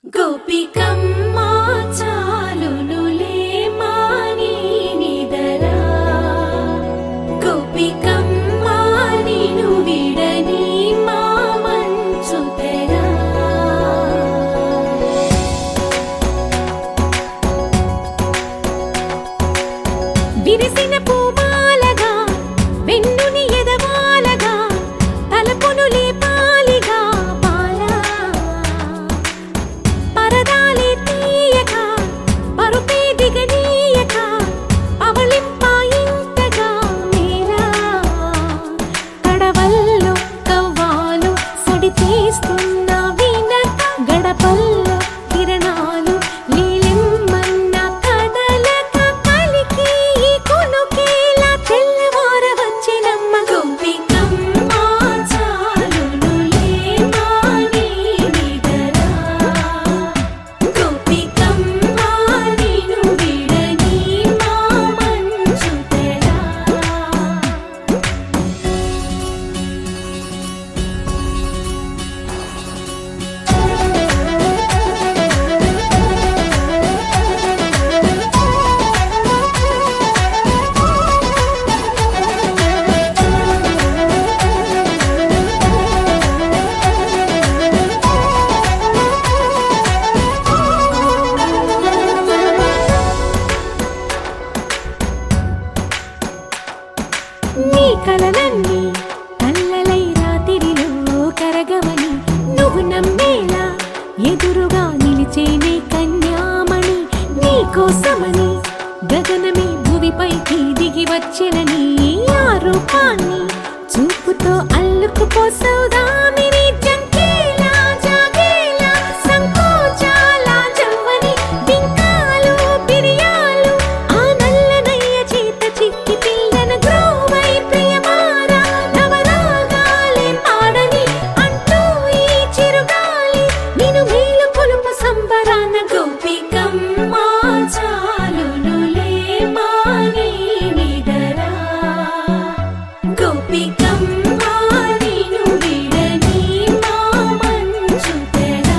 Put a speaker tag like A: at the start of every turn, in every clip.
A: గోపికమ్మా చాలునులే మాని నిదరా గోపికమ్మా నిను విడని మా మంచు తెరా విరిసిన పూమాలగా వెన్నుని ఎదవాలగా తలపును లేపాలిగా బాలా పరదాలే తీయక పరుపే దిగనీయక అవళింపాయింతగా మేరా కడవల్లో కవ్వాలు సడి చేస్తున్న వినక గడపల్లో కిరణాలు నీలిమ్మన్న కదలక కలికి ఈ కొనుకేలా తెల్లవార వచ్చినమ్మ గోపికమ్మా చాలునులే మాని నిదరా గోపికమ్మా నిను విడని మా మంచు తెరా నీ కలలన్నీ కల్లలై రాత్రిలో కరగవని నువ్వు నమ్మేలా ఎదురుగా నిలిచేనే కన్యామణి నీ కోసమని గగనమే భువిపైకి దిగి వచ్చెనని ఆ రూపాన్ని చూపుతో అల్లుకుపోసౌదామిని జంకేలా జాగేలా సంకోచాల జవ్వని బింకాలు బిరియాలు ఆ నల్లనయ్య చేత చిక్కి పిల్లన గ్రోవై ప్రియమారా నవరాగాలే పాడని అంటూ ఈ చిరుగాలి నిన్ను మేలు కొలుపు సంబరాన గోపికమ్మా చాలునులే మాని నిదరా గోపికమ్మా నిను విడని మా మంచు తెరా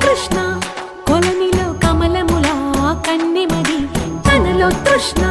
A: కృష్ణ కొలనిలో కమలములా కన్నెమది తనలో తృష్ణ